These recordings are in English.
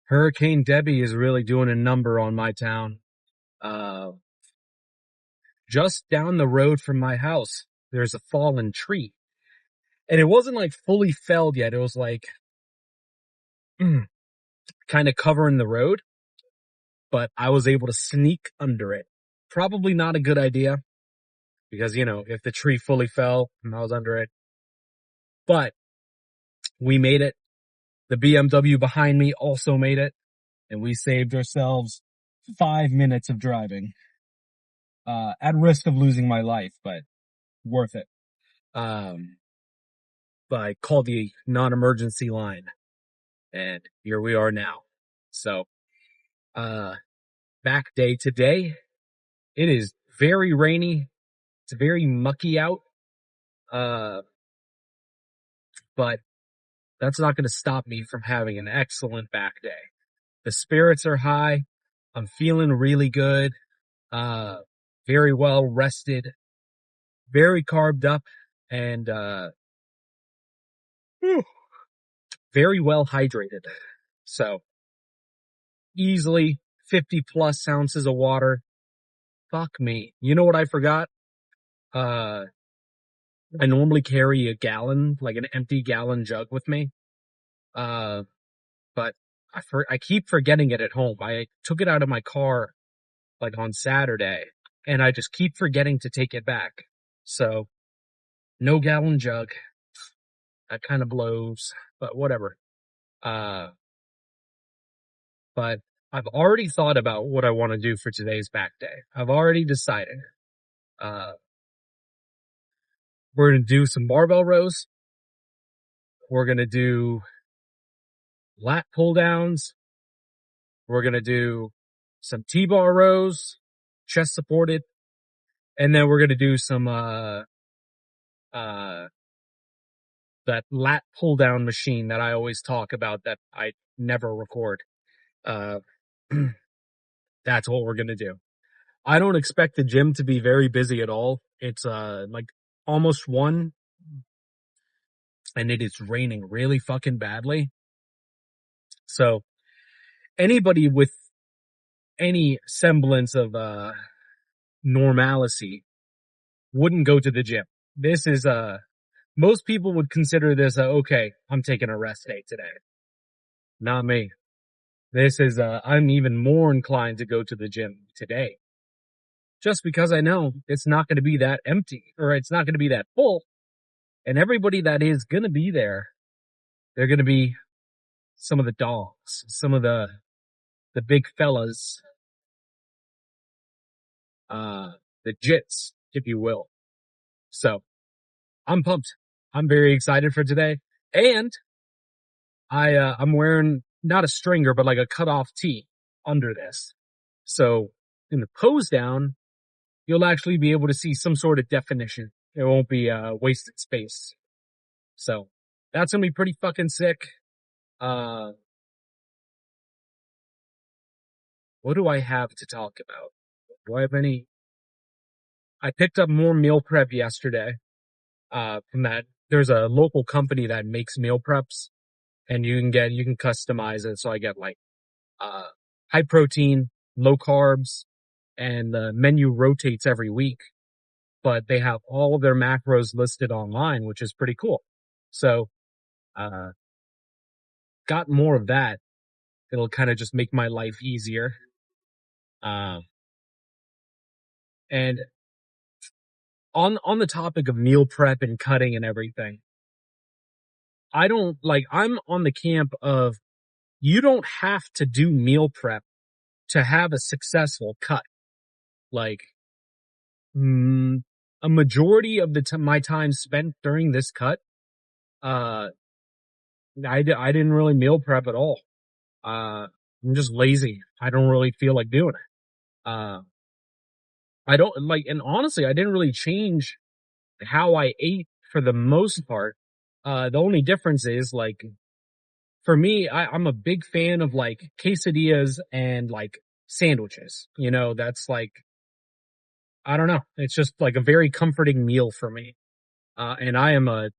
Hurricane Debbie is really doing a number on my town. Uh, just down the road from my house, there's a fallen tree. And it wasn't like fully felled yet. It was like kind of covering the road, but I was able to sneak under it. Probably not a good idea because, if the tree fully fell and I was under it, but we made it. The BMW behind me also made it, and we saved ourselves 5 minutes of driving, at risk of losing my life, but worth it. But I called the non-emergency line, and here we are now. So, back day today. It is very rainy. It's very mucky out. But that's not going to stop me from having an excellent back day. The spirits are high. I'm feeling really good. Very well rested, very carbed up, and, very well hydrated. So, easily 50 plus ounces of water. Fuck me. You know what I forgot? I normally carry a gallon, like an empty gallon jug with me. But I keep forgetting it at home. I took it out of my car, like on Saturday, and I just keep forgetting to take it back. So, no gallon jug. That kind of blows, but whatever. But I've already thought about what I want to do for today's back day. I've already decided. We're going to do some barbell rows. We're going to do lat pull downs. We're going to do some T-bar rows, chest supported. And then we're going to do some, that lat pull down machine that I always talk about that I never record. That's what we're going to do. I don't expect the gym to be very busy at all. It's, like almost 1, and it is raining really fucking badly. So anybody with any semblance of, normalcy wouldn't go to the gym. This is, most people would consider this, okay, I'm taking a rest day today. Not me. This is, I'm even more inclined to go to the gym today. Just because I know it's not going to be that empty, or it's not going to be that full. And everybody that is going to be there, they're going to be some of the dogs, some of the big fellas, the jits, if you will. So, I'm pumped. I'm very excited for today. And I'm wearing not a stringer, but like a cutoff tee under this. So in the pose down, you'll actually be able to see some sort of definition. It won't be, wasted space. So that's going to be pretty fucking sick. What do I have to talk about? Do I have any? I picked up more meal prep yesterday, from that. There's a local company that makes meal preps, and you can customize it. So I get like, high protein, low carbs, and the menu rotates every week, but they have all of their macros listed online, which is pretty cool. So, got more of that. It'll kind of just make my life easier. And on the topic of meal prep and cutting and everything, I'm on the camp of, you don't have to do meal prep to have a successful cut. Like, a majority of my time spent during this cut, I didn't really meal prep at all. I'm just lazy. I don't really feel like doing it. I don't like, and honestly, I didn't really change how I ate for the most part. The only difference is, like, for me, I'm a big fan of like quesadillas and like sandwiches. That's like, I don't know. It's just like a very comforting meal for me. And I am a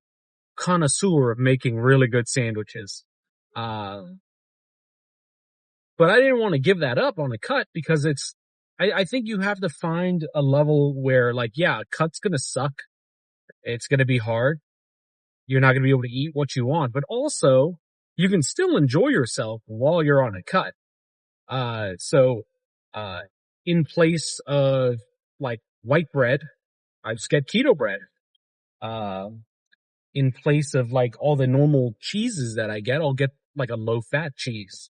connoisseur of making really good sandwiches. But I didn't want to give that up on a cut because I think you have to find a level where, like, yeah, a cut's going to suck. It's going to be hard. You're not going to be able to eat what you want, but also you can still enjoy yourself while you're on a cut. So, uh, in place of like white bread, I just get keto bread. In place of like all the normal cheeses that I get, I'll get like a low fat cheese.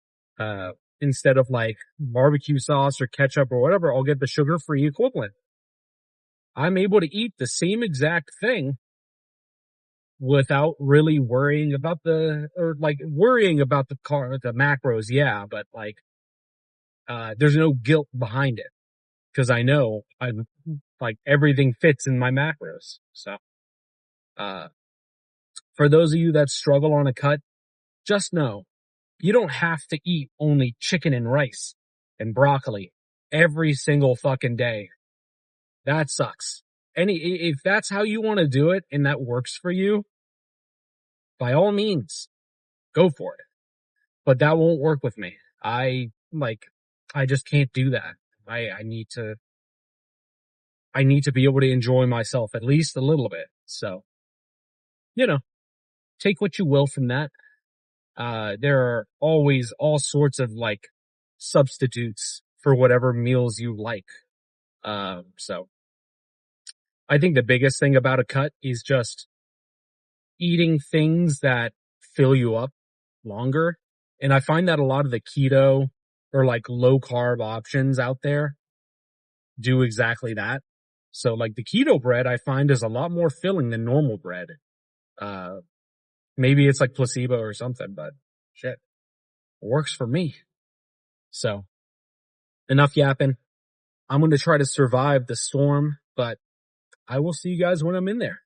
Instead of like barbecue sauce or ketchup or whatever, I'll get the sugar free equivalent. I'm able to eat the same exact thing without really worrying about worrying about the macros. Yeah. But like, there's no guilt behind it because I know I'm like everything fits in my macros. So, uh, for those of you that struggle on a cut, just know you don't have to eat only chicken and rice and broccoli every single fucking day. That sucks. If that's how you want to do it and that works for you, by all means, go for it. But that won't work with me. I just can't do that. I need to be able to enjoy myself at least a little bit. So, take what you will from that. There are always all sorts of like substitutes for whatever meals you like. So I think the biggest thing about a cut is just eating things that fill you up longer. And I find that a lot of the keto or like low carb options out there do exactly that. So like the keto bread I find is a lot more filling than normal bread. Uh, maybe it's like placebo or something, but shit, it works for me. So enough yapping. I'm going to try to survive the storm, but I will see you guys when I'm in there.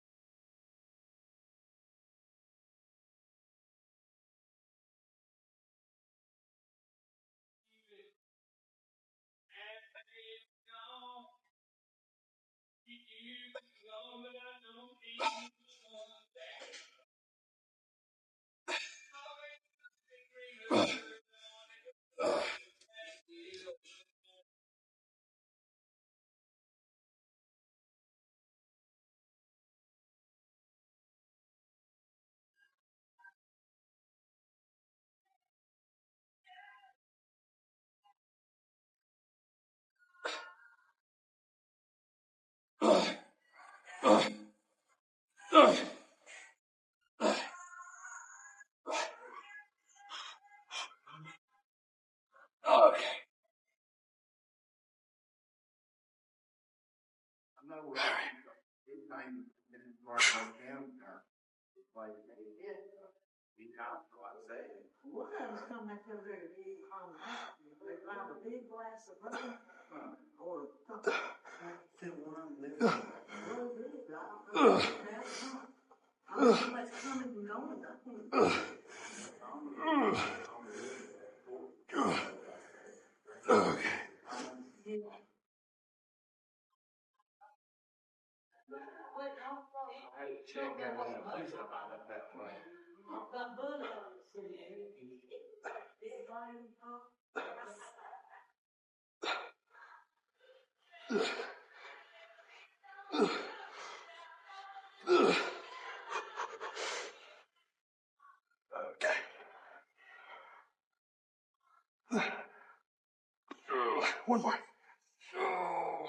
One more.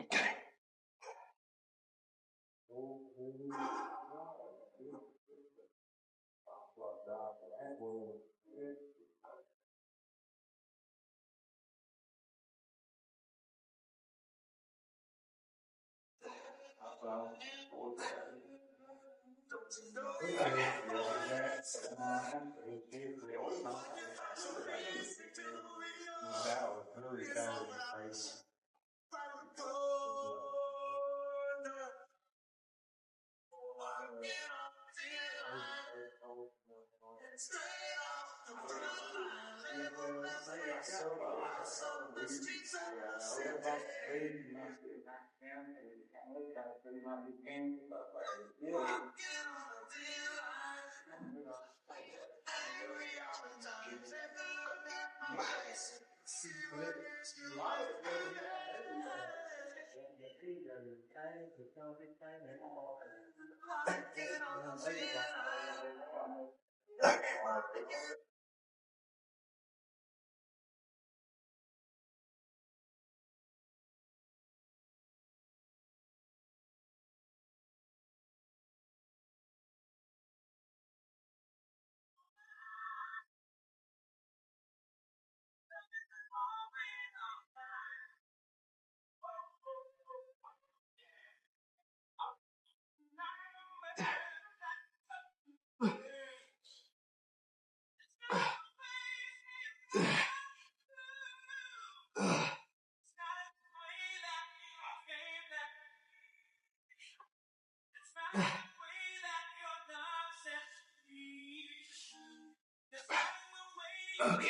Okay. Okay.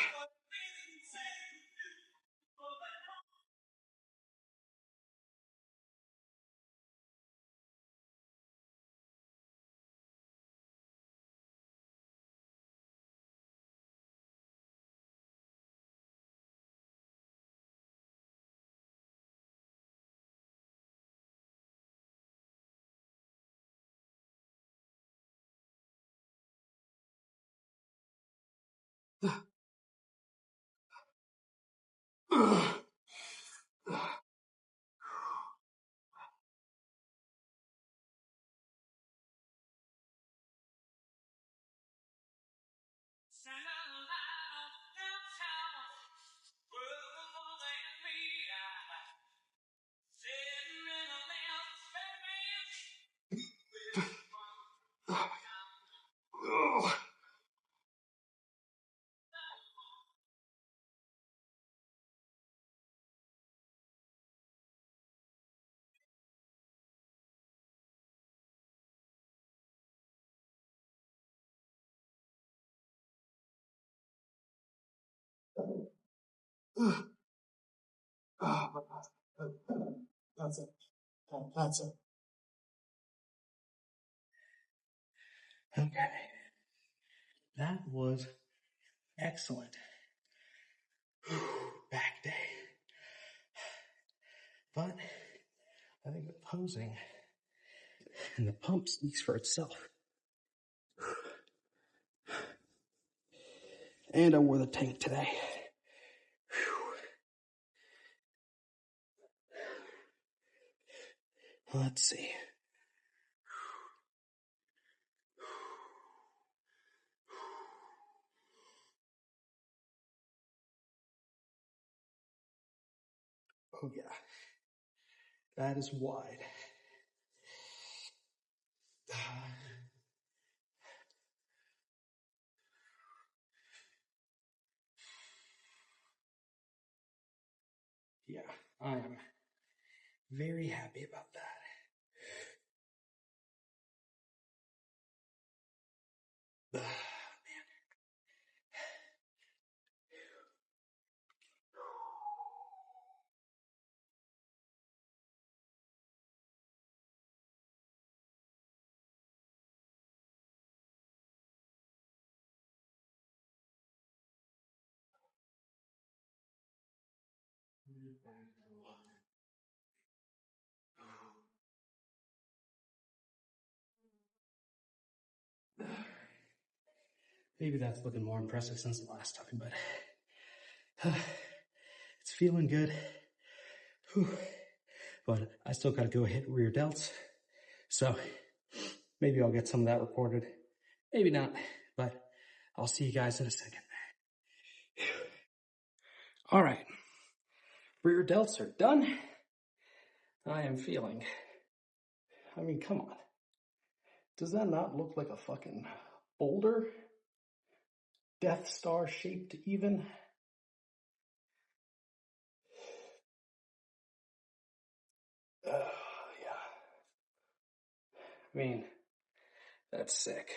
That's it. That's it. Okay. That was excellent. Back day. But I think the posing and the pump speaks for itself. And I wore the tank today. Let's see. Oh yeah. That is wide. Yeah, I am very happy about that. Maybe that's looking more impressive since the last time, but it's feeling good. Whew. But I still gotta go hit rear delts. So maybe I'll get some of that recorded. Maybe not, but I'll see you guys in a second. All right. Rear delts are done. I am feeling. I mean, come on. Does that not look like a fucking boulder? Death Star shaped even? Yeah. I mean, that's sick.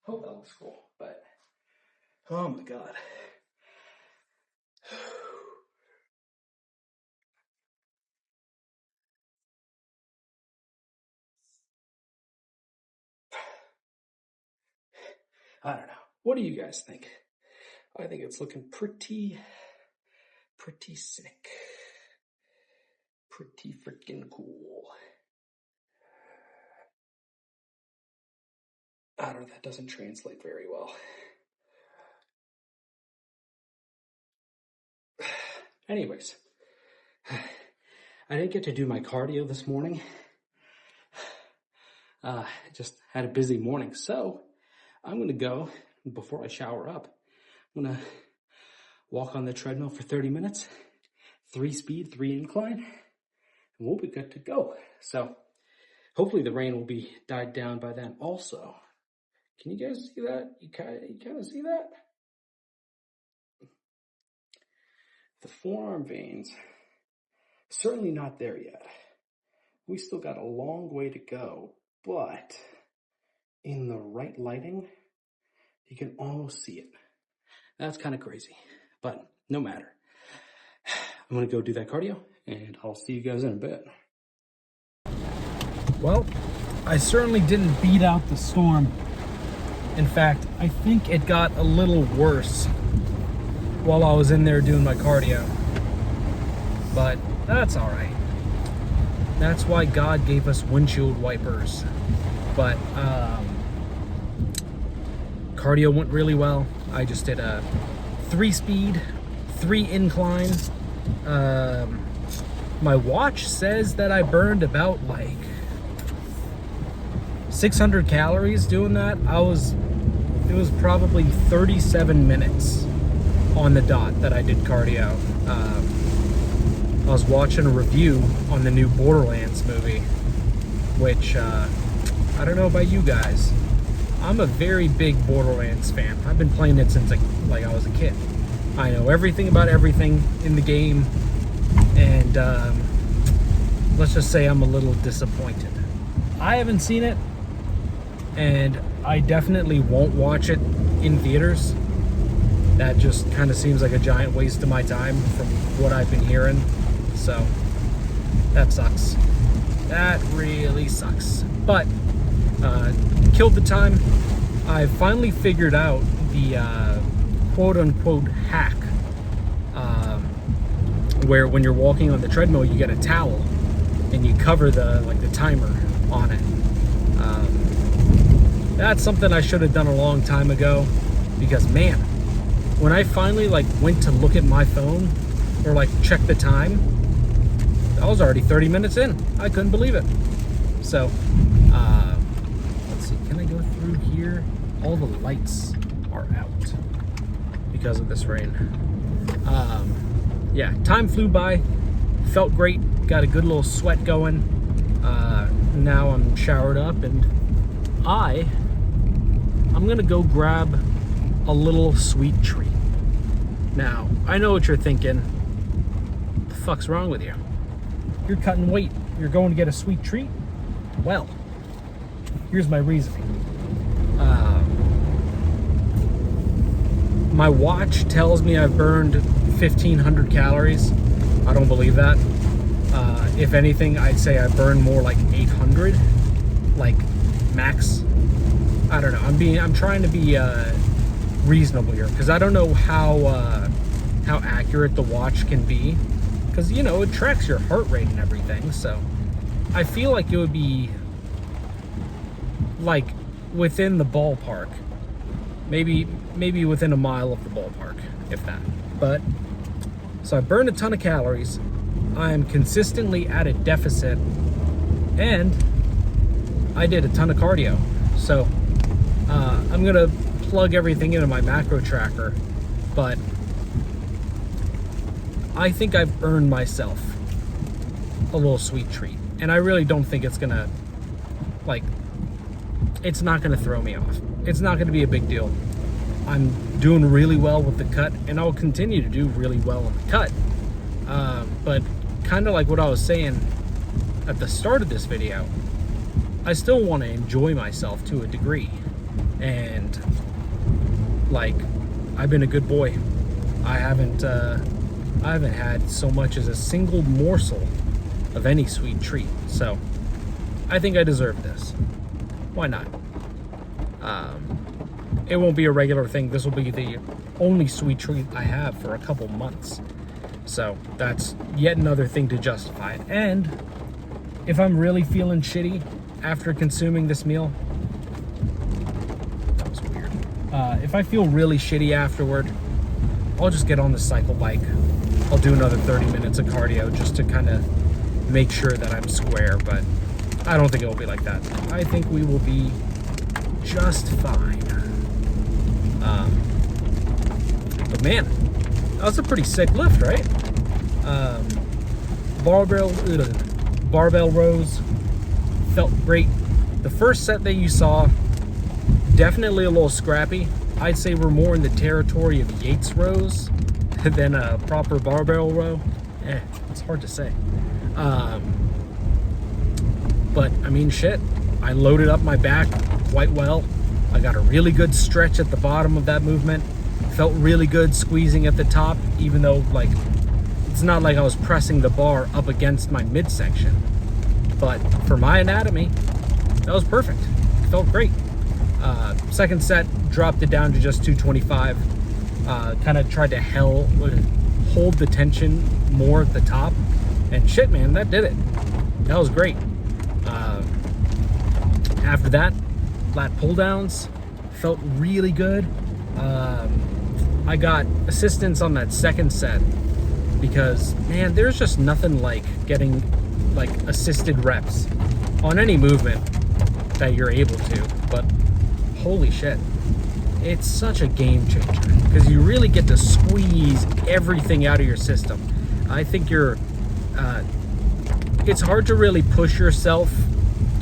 Hope that looks cool, but oh my god. I don't know. What do you guys think? I think it's looking pretty sick. Pretty freaking cool. I don't know, that doesn't translate very well. Anyways, I didn't get to do my cardio this morning. I just had a busy morning, so I'm going to go, before I shower up, I'm going to walk on the treadmill for 30 minutes, 3 speed, 3 incline, and we'll be good to go. So hopefully the rain will be died down by then also. Can you guys see that? You kind of see that? The forearm veins, certainly not there yet. We still got a long way to go, but in the right lighting, you can almost see it. That's kind of crazy, but no matter. I'm going to go do that cardio, and I'll see you guys in a bit. Well, I certainly didn't beat out the storm. In fact, I think it got a little worse while I was in there doing my cardio. But that's all right. That's why God gave us windshield wipers. But cardio went really well. I just did a 3 speed, 3 incline. My watch says that I burned about like 600 calories doing that. It was probably 37 minutes on the dot that I did cardio. I was watching a review on the new Borderlands movie, which I don't know about you guys. I'm a very big Borderlands fan. I've been playing it since like I was a kid. I know everything about everything in the game, and let's just say I'm a little disappointed. I haven't seen it, and I definitely won't watch it in theaters. That just kind of seems like a giant waste of my time from what I've been hearing. So that sucks. That really sucks. But killed the time. I finally figured out the quote-unquote hack, where when you're walking on the treadmill, you get a towel and you cover the timer on it. That's something I should have done a long time ago, because man, when I finally went to look at my phone or check the time, I was already 30 minutes in. I couldn't believe it. So let's see, can I go through here? All the lights are out because of this rain. Yeah, time flew by, felt great, got a good little sweat going. Now I'm showered up, and I'm gonna go grab a little sweet treat. Now, I know what you're thinking. What the fuck's wrong with you? You're cutting weight. You're going to get a sweet treat? Well, here's my reasoning. My watch tells me I've burned 1,500 calories. I don't believe that. If anything, I'd say I burned more like 800, max. I don't know. I'm trying to be reasonable here, because I don't know how accurate the watch can be, because it tracks your heart rate and everything. So I feel like it would be within the ballpark, maybe within a mile of the ballpark, if that. But so I burned a ton of calories. I am consistently at a deficit, and I did a ton of cardio. So I'm gonna plug everything into my macro tracker, but I think I've earned myself a little sweet treat, and I really don't think it's gonna it's not gonna throw me off. It's not gonna be a big deal. I'm doing really well with the cut, and I'll continue to do really well with the cut. But kind of like what I was saying at the start of this video, I still want to enjoy myself to a degree, and I've been a good boy. I haven't had so much as a single morsel of any sweet treat, so I think I deserve this. Why not? it won't be a regular thing. This will be the only sweet treat I have for a couple months. So that's yet another thing to justify it. And if I'm really feeling shitty after consuming this meal, that was weird. If I feel really shitty afterward, I'll just get on the cycle bike. I'll do another 30 minutes of cardio just to kind of make sure that I'm square, but I don't think it will be like that. I think we will be just fine. But man, that was a pretty sick lift, right? Barbell rows felt great. The first set that you saw, definitely a little scrappy. I'd say we're more in the territory of Yates rows than a proper barbell row. It's hard to say. But I mean, shit, I loaded up my back quite well. I got a really good stretch at the bottom of that movement. Felt really good squeezing at the top, even though, like, it's not like I was pressing the bar up against my midsection. But for my anatomy, that was perfect. Felt great. Second set, dropped it down to just 225. Kind of tried to hold the tension more at the top. And shit, man, that did it. That was great. After that, flat pull downs felt really good. I got assistance on that second set because, man, there's just nothing like getting like assisted reps on any movement that you're able to. But holy shit, it's such a game changer because you really get to squeeze everything out of your system. I think it's hard to really push yourself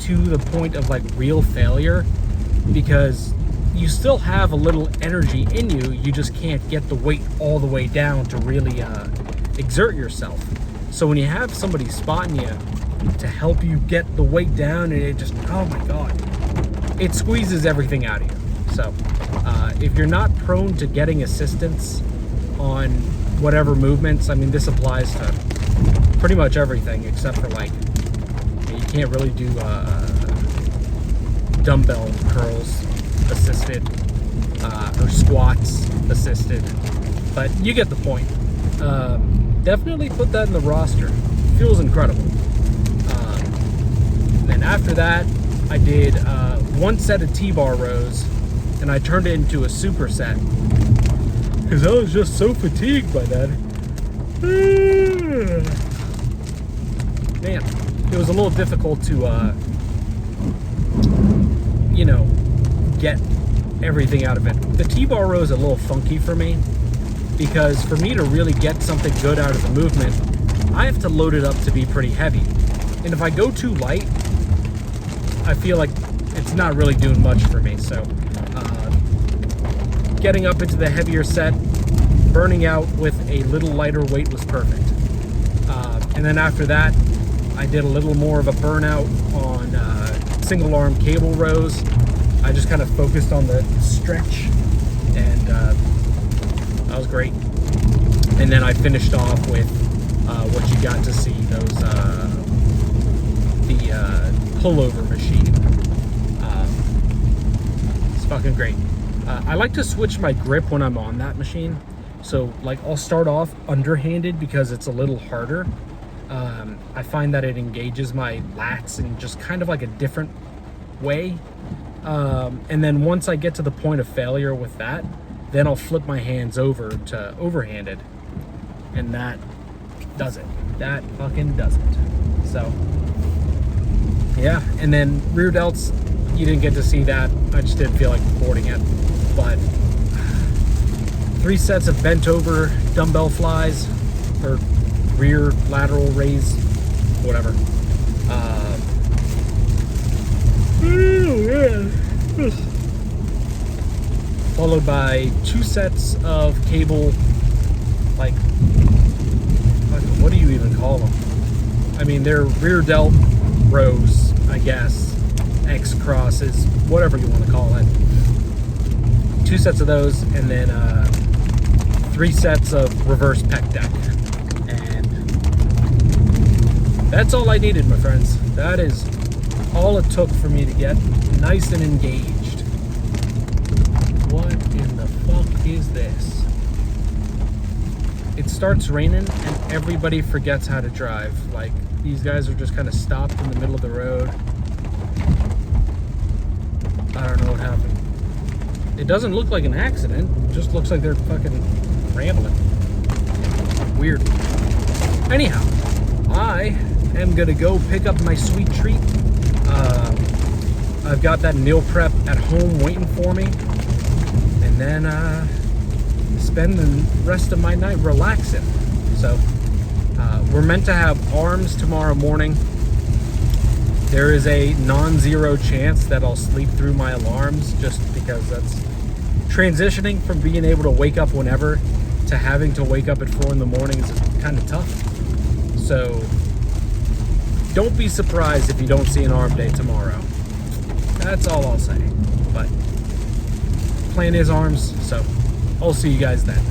to the point of like real failure because you still have a little energy in you. You just can't get the weight all the way down to really exert yourself. So when you have somebody spotting you to help you get the weight down, and it just, oh my god, it squeezes everything out of you. So if you're not prone to getting assistance on whatever movements, I mean, this applies to pretty much everything except for, like, you can't really do dumbbell curls assisted or squats assisted, but you get the point. Definitely put that in the roster. Feels incredible. Then after that, I did one set of T-bar rows, and I turned it into a superset because I was just so fatigued by that. Man, it was a little difficult to, get everything out of it. The T-bar row is a little funky for me because for me to really get something good out of the movement, I have to load it up to be pretty heavy. And if I go too light, I feel like it's not really doing much for me. So getting up into the heavier set, burning out with a little lighter weight was perfect. And then after that, I did a little more of a burnout on single arm cable rows. I just kind of focused on the stretch, and that was great. And then I finished off with what you got to see, those the pullover machine. It's fucking great. I like to switch my grip when I'm on that machine. So, like, I'll start off underhanded because it's a little harder. I find that it engages my lats in just kind of like a different way. And then once I get to the point of failure with that, then I'll flip my hands over to overhanded. And that does it. That fucking does it. So, yeah. And then rear delts, you didn't get to see that. I just didn't feel like recording it. But 3 sets of bent over dumbbell flies, or rear lateral raise, whatever. Followed by 2 sets of cable, like, what do you even call them? I mean, they're rear delt rows, I guess, X crosses, whatever you want to call it. 2 sets of those, and then 3 sets of reverse pec deck. And that's all I needed, my friends. That is all it took for me to get nice and engaged. What in the fuck is this? It starts raining and everybody forgets how to drive. Like, these guys are just kind of stopped in the middle of the road. I don't know what happened. It doesn't look like an accident. It just looks like they're fucking rambling. Weird. Anyhow, I am gonna go pick up my sweet treat. I've got that meal prep at home waiting for me. And then spend the rest of my night relaxing. So we're meant to have arms tomorrow morning. There is a non-zero chance that I'll sleep through my alarms, just because that's transitioning from being able to wake up whenever to having to wake up at 4 in the morning is kind of tough. So don't be surprised if you don't see an arm day tomorrow. That's all I'll say. But plan is arms, so I'll see you guys then.